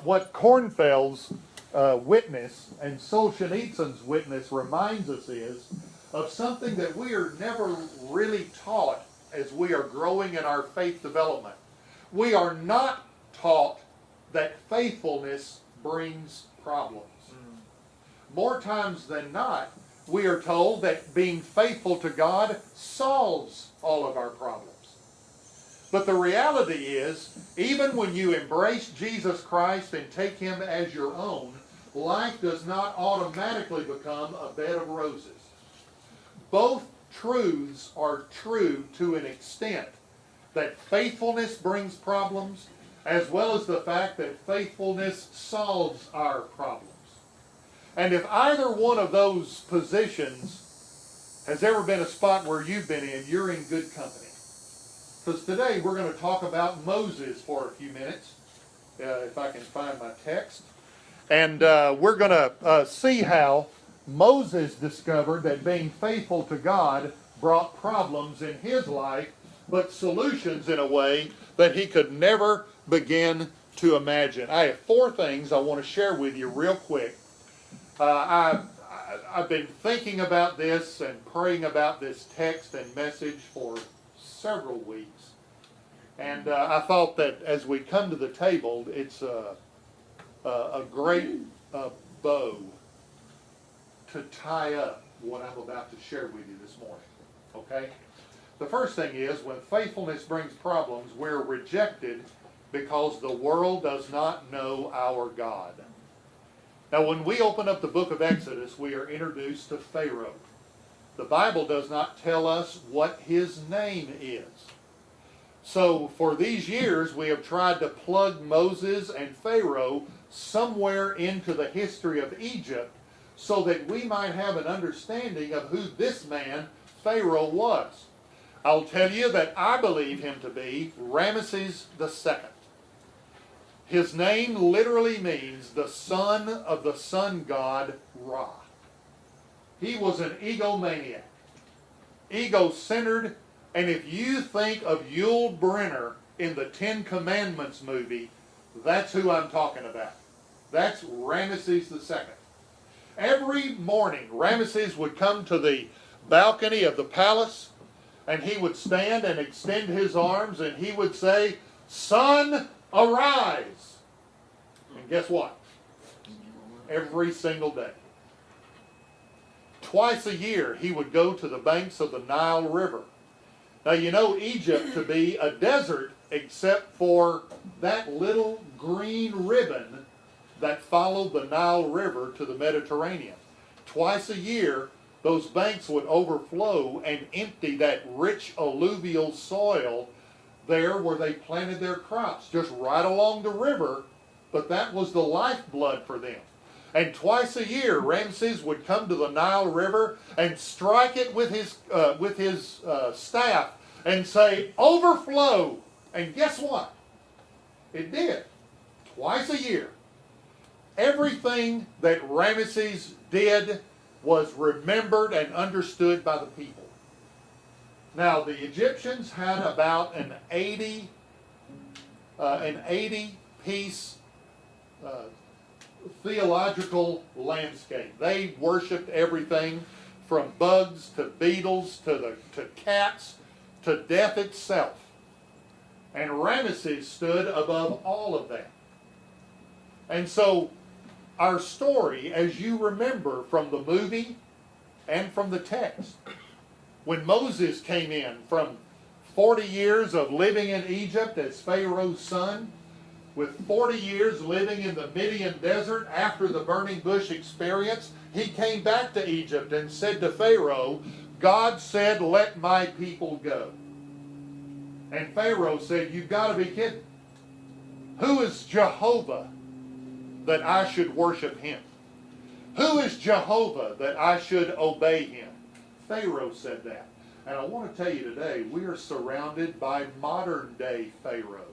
what Kornfeld's witness and Solzhenitsyn's witness reminds us is of something that we are never really taught as we are growing in our faith development. We are not taught that faithfulness brings problems. More times than not, we are told that being faithful to God solves all of our problems. But the reality is, even when you embrace Jesus Christ and take Him as your own, life does not automatically become a bed of roses. Both truths are true to an extent, that faithfulness brings problems, as well as the fact that faithfulness solves our problems. And if either one of those positions has ever been a spot where you've been in, you're in good company. Because today we're going to talk about Moses for a few minutes, if I can find my text. And we're going to see how Moses discovered that being faithful to God brought problems in his life, but solutions in a way that he could never begin to imagine. I have 4 things I want to share with you real quick. I've been thinking about this and praying about this text and message for several weeks. And I thought that as we come to the table, it's a great bow to tie up what I'm about to share with you this morning. Okay? The first thing is, when faithfulness brings problems, we're rejected because the world does not know our God. Now, when we open up the book of Exodus, we are introduced to Pharaoh. The Bible does not tell us what his name is. So, for these years, we have tried to plug Moses and Pharaoh somewhere into the history of Egypt so that we might have an understanding of who this man, Pharaoh, was. I'll tell you that I believe him to be Ramesses II. His name literally means the son of the sun god Ra. He was an egomaniac, ego-centered, and if you think of Yul Brynner in the Ten Commandments movie, that's who I'm talking about. That's Ramesses II. Every morning, Ramesses would come to the balcony of the palace, and he would stand and extend his arms, and he would say, "Sun, arise!" And guess what? Every single day. Twice a year, he would go to the banks of the Nile River. Now, you know Egypt to be a desert except for that little green ribbon that followed the Nile River to the Mediterranean. Twice a year, those banks would overflow and empty that rich alluvial soil there where they planted their crops, just right along the river, but that was the lifeblood for them. And twice a year, Ramses would come to the Nile River and strike it with his staff and say, "Overflow!" And guess what? It did. Twice a year. Everything that Ramesses did was remembered and understood by the people. Now, the Egyptians had about an 80-piece theological landscape. They worshipped everything from bugs to beetles to cats to death itself. And Ramesses stood above all of that. And so our story, as you remember from the movie and from the text, when Moses came in from 40 years of living in Egypt as Pharaoh's son, with 40 years living in the Midian desert after the burning bush experience, he came back to Egypt and said to Pharaoh, "God said, let my people go." And Pharaoh said, "You've got to be kidding. Who is Jehovah that I should worship him? Who is Jehovah that I should obey him?" Pharaoh said that. And I want to tell you today, we are surrounded by modern day Pharaohs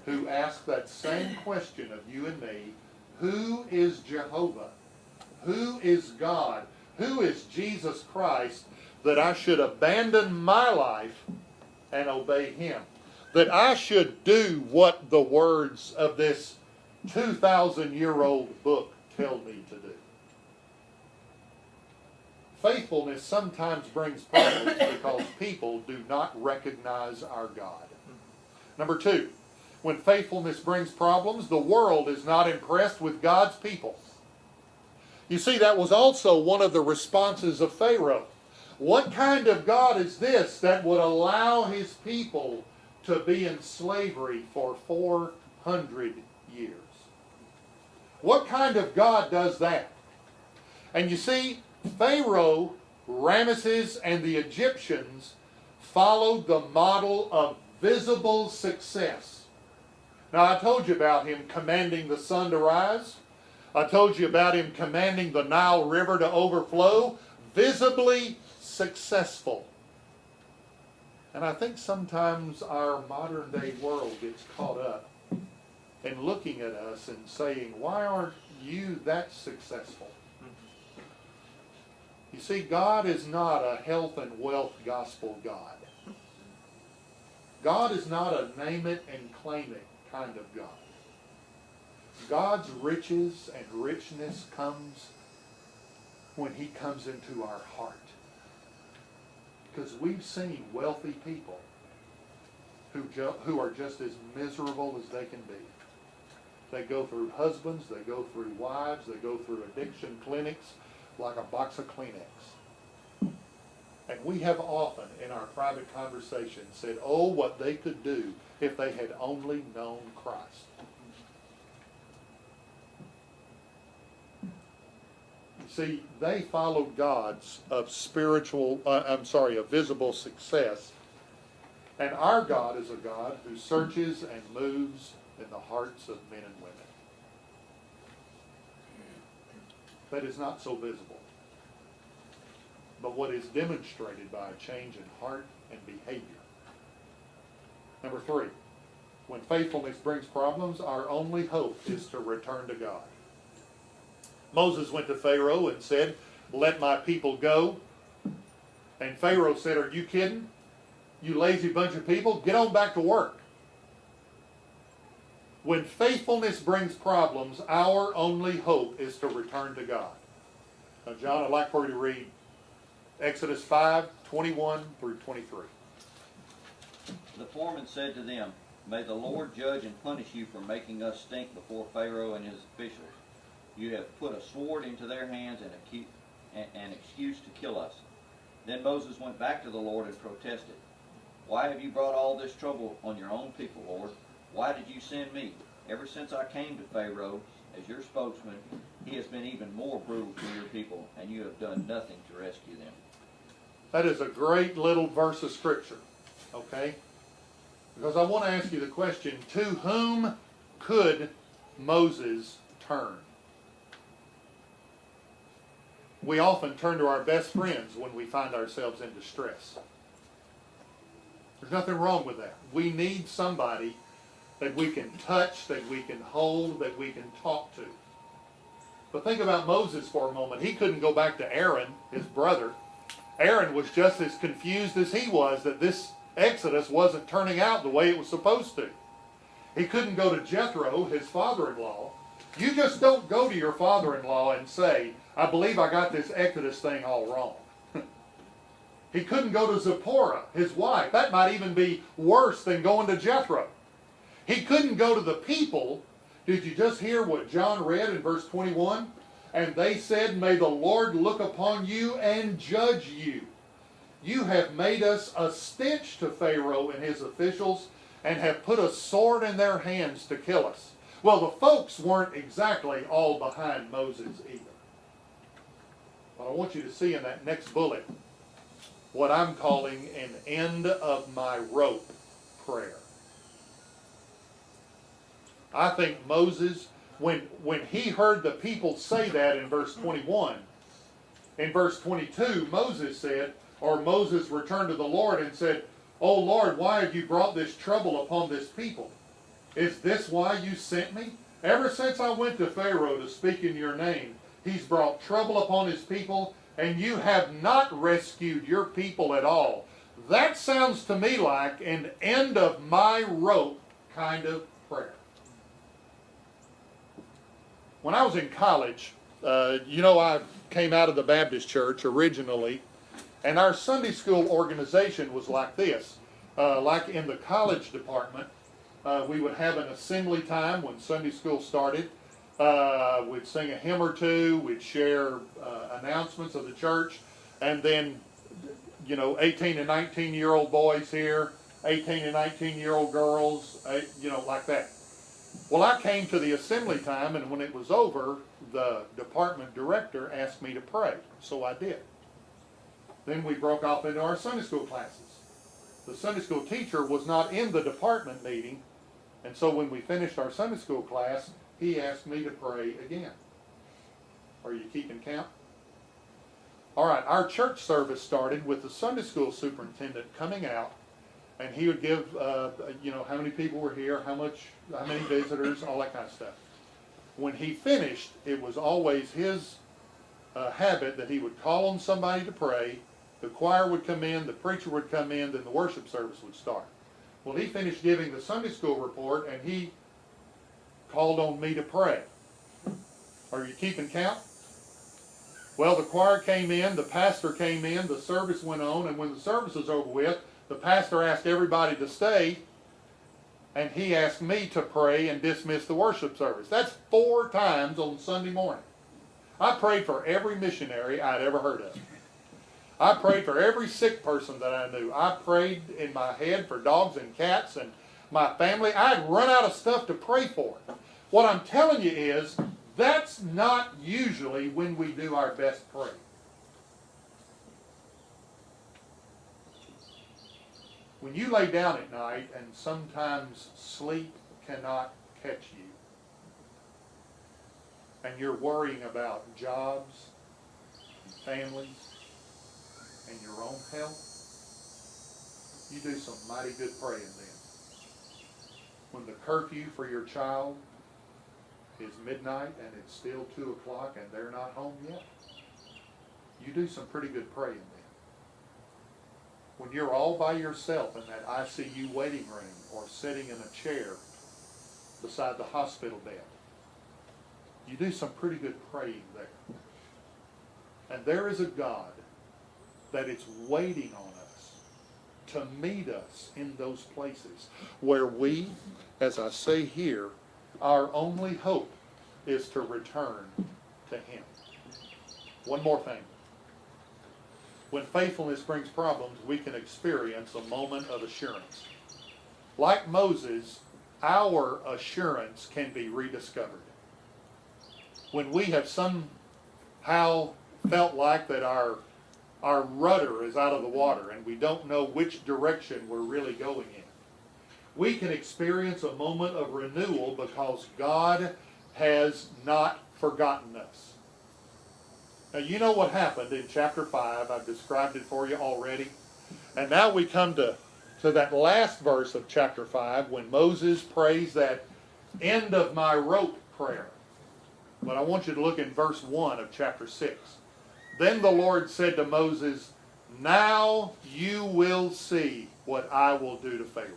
who ask that same question of you and me. Who is Jehovah? Who is God? Who is Jesus Christ that I should abandon my life and obey him? That I should do what the words of this 2,000-year-old book tell me to do? Faithfulness sometimes brings problems because people do not recognize our God. Number two, when faithfulness brings problems, the world is not impressed with God's people. You see, that was also one of the responses of Pharaoh. What kind of God is this that would allow his people to be in slavery for 400 years? What kind of God does that? And you see, Pharaoh, Ramesses, and the Egyptians followed the model of visible success. Now, I told you about him commanding the sun to rise. I told you about him commanding the Nile River to overflow. Visibly successful. And I think sometimes our modern day world gets caught up in looking at us and saying, why aren't you that successful? You see, God is not a health and wealth gospel God. God is not a name it and claim it kind of God. God's riches and richness comes when he comes into our heart. Because we've seen wealthy people who are just as miserable as they can be. They go through husbands, they go through wives, they go through addiction clinics like a box of Kleenex. And we have often in our private conversations said, oh, what they could do if they had only known Christ. See, they followed gods of visible success. And our God is a God who searches and moves in the hearts of men and women. That is not so visible. But what is demonstrated by a change in heart and behavior. Number three, when faithfulness brings problems, our only hope is to return to God. Moses went to Pharaoh and said, let my people go. And Pharaoh said, are you kidding? You lazy bunch of people, get on back to work. When faithfulness brings problems, our only hope is to return to God. Now, John, I'd like for you to read Exodus 5:21 through 23. The foreman said to them, may the Lord judge and punish you for making us stink before Pharaoh and his officials. You have put a sword into their hands and an excuse to kill us. Then Moses went back to the Lord and protested. Why have you brought all this trouble on your own people, Lord? Why did you send me? Ever since I came to Pharaoh as your spokesman, he has been even more brutal to your people, and you have done nothing to rescue them. That is a great little verse of Scripture, okay? Because I want to ask you the question, to whom could Moses turn? We often turn to our best friends when we find ourselves in distress. There's nothing wrong with that. We need somebody that we can touch, that we can hold, that we can talk to. But think about Moses for a moment. He couldn't go back to Aaron, his brother. Aaron was just as confused as he was that this Exodus wasn't turning out the way it was supposed to. He couldn't go to Jethro, his father-in-law. You just don't go to your father-in-law and say, I believe I got this Exodus thing all wrong. He couldn't go to Zipporah, his wife. That might even be worse than going to Jethro. He couldn't go to the people. Did you just hear what John read in verse 21? And they said, may the Lord look upon you and judge you. You have made us a stench to Pharaoh and his officials and have put a sword in their hands to kill us. Well, the folks weren't exactly all behind Moses either. But I want you to see in that next bullet what I'm calling an end of my rope prayer. I think Moses, when he heard the people say that in verse 21, in verse 22, Moses returned to the Lord and said, "O Lord, why have you brought this trouble upon this people? Is this why you sent me? Ever since I went to Pharaoh to speak in your name, he's brought trouble upon his people, and you have not rescued your people at all." That sounds to me like an end of my rope kind of prayer. When I was in college, I came out of the Baptist church originally, and our Sunday school organization was like this. Like in the college department, we would have an assembly time when Sunday school started. We'd sing a hymn or two, we'd share announcements of the church, and then, 18 and 19-year-old boys here, 18 and 19-year-old girls, like that. Well, I came to the assembly time, and when it was over, the department director asked me to pray, so I did. Then we broke off into our Sunday school classes. The Sunday school teacher was not in the department meeting, and so when we finished our Sunday school class, he asked me to pray again. Are you keeping count? All right, our church service started with the Sunday school superintendent coming out, and he would give, how many people were here, how many visitors, all that kind of stuff. When he finished, it was always his habit that he would call on somebody to pray, the choir would come in, the preacher would come in, then the worship service would start. Well, he finished giving the Sunday school report, and he called on me to pray. Are you keeping count? Well, the choir came in, the pastor came in, the service went on, and when the service was over with, the pastor asked everybody to stay, and he asked me to pray and dismiss the worship service. That's 4 times on Sunday morning. I prayed for every missionary I'd ever heard of. I prayed for every sick person that I knew. I prayed in my head for dogs and cats and my family. I'd run out of stuff to pray for. What I'm telling you is, that's not usually when we do our best praying. When you lay down at night and sometimes sleep cannot catch you, and you're worrying about jobs, and families, and your own health, you do some mighty good praying then. When the curfew for your child is midnight and it's still 2 o'clock and they're not home yet, you do some pretty good praying then. When you're all by yourself in that ICU waiting room or sitting in a chair beside the hospital bed, you do some pretty good praying there. And there is a God that is waiting on us to meet us in those places where we, as I say here, our only hope is to return to Him. One more thing. When faithfulness brings problems, we can experience a moment of assurance. Like Moses, our assurance can be rediscovered. When we have somehow felt like that our rudder is out of the water and we don't know which direction we're really going in, we can experience a moment of renewal because God has not forgotten us. Now, you know what happened in chapter 5. I've described it for you already. And now we come to that last verse of chapter 5 when Moses prays that end of my rope prayer. But I want you to look in verse 1 of chapter 6. Then the Lord said to Moses, now you will see what I will do to Pharaoh.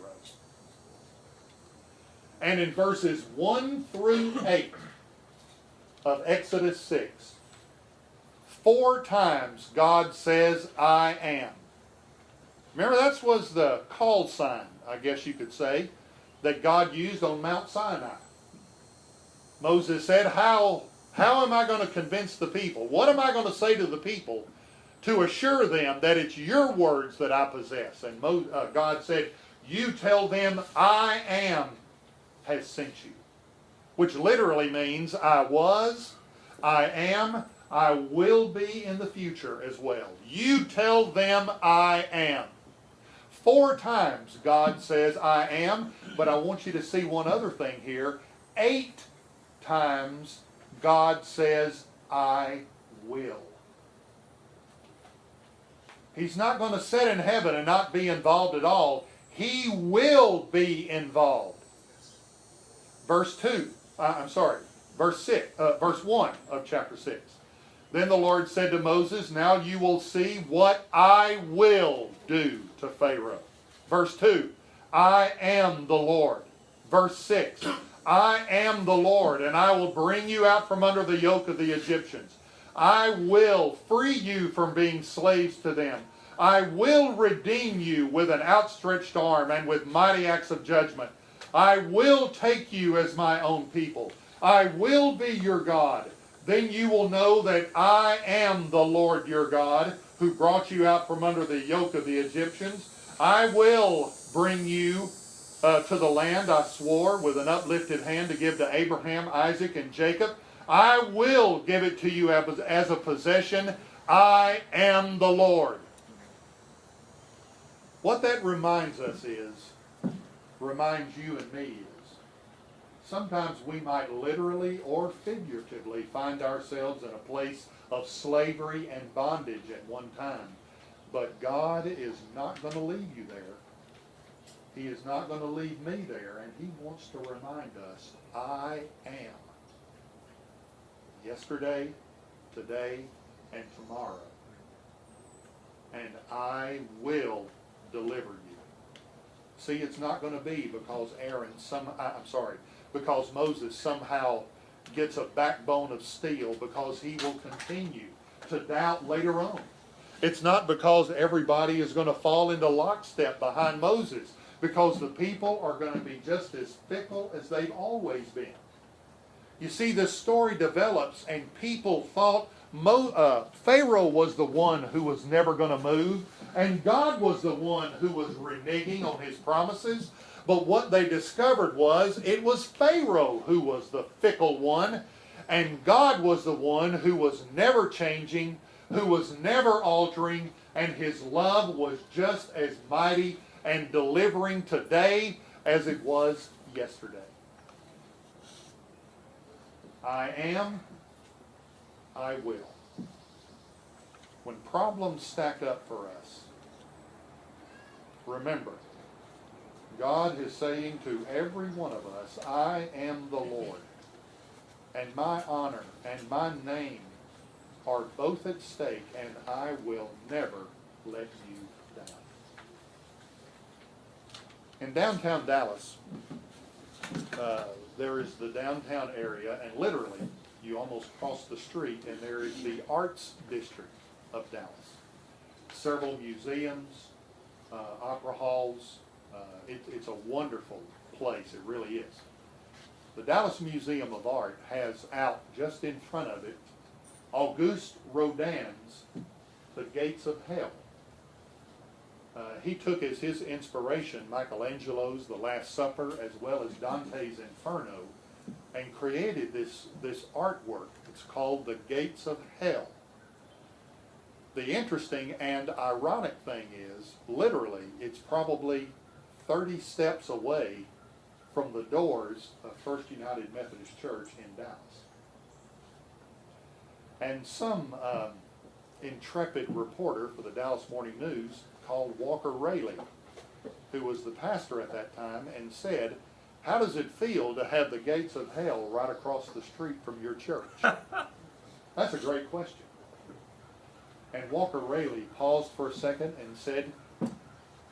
And in verses 1 through 8 of Exodus 6, 4 times God says, I am. Remember, that was the call sign, I guess you could say, that God used on Mount Sinai. Moses said, how am I going to convince the people? What am I going to say to the people to assure them that it's your words that I possess? And God said, you tell them, I am has sent you. Which literally means I was, I am, I will be in the future as well. You tell them I am. 4 times God says I am, but I want you to see one other thing here. 8 times God says I will. He's not going to sit in heaven and not be involved at all. He will be involved. Verse 1 of chapter 6. Then the Lord said to Moses, now you will see what I will do to Pharaoh. Verse 2, I am the Lord. Verse 6, I am the Lord, and I will bring you out from under the yoke of the Egyptians. I will free you from being slaves to them. I will redeem you with an outstretched arm and with mighty acts of judgment. I will take you as my own people. I will be your God. Then you will know that I am the Lord your God, who brought you out from under the yoke of the Egyptians. I will bring you to the land I swore with an uplifted hand to give to Abraham, Isaac, and Jacob. I will give it to you as a possession. I am the Lord. What that reminds us reminds you and me is, sometimes we might literally or figuratively find ourselves in a place of slavery and bondage at one time. But God is not going to leave you there. He is not going to leave me there, and He wants to remind us, I am. Yesterday, today, and tomorrow. And I will deliver you. See, it's not going to be because because Moses somehow gets a backbone of steel, because he will continue to doubt later on. It's not because everybody is going to fall into lockstep behind Moses, because the people are going to be just as fickle as they've always been. You see, this story develops, and people thought Pharaoh was the one who was never going to move, and God was the one who was reneging on His promises. But what they discovered was it was Pharaoh who was the fickle one, and God was the one who was never changing, who was never altering, and His love was just as mighty and delivering today as it was yesterday. I am, I will. When problems stack up for us, remember, God is saying to every one of us, I am the Lord, and my honor and my name are both at stake, and I will never let you down. In downtown Dallas, there is the downtown area, and literally, you almost cross the street, and there is the Arts District of Dallas. Several museums, opera halls. It's a wonderful place, it really is. The Dallas Museum of Art has out just in front of it Auguste Rodin's The Gates of Hell. He took as his inspiration Michelangelo's The Last Supper as well as Dante's Inferno, and created this artwork. It's called The Gates of Hell. The interesting and ironic thing is, literally, it's probably 30 steps away from the doors of First United Methodist Church in Dallas. And some intrepid reporter for the Dallas Morning News called Walker Rayleigh, who was the pastor at that time, and said, how does it feel to have the gates of hell right across the street from your church? That's a great question. And Walker Rayleigh paused for a second and said,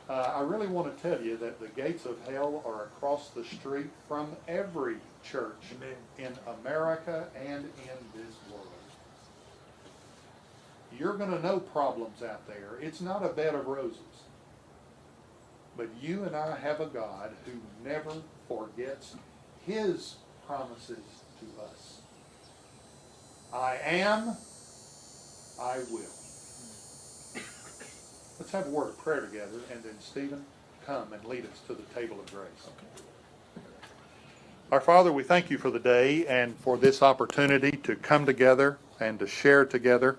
I really want to tell you that the gates of hell are across the street from every church in America and in this world. You're going to know problems out there. It's not a bed of roses. But you and I have a God who never forgets His promises to us. I am, I will. Let's have a word of prayer together, and then Stephen, come and lead us to the table of grace. Our Father, we thank you for the day and for this opportunity to come together and to share together.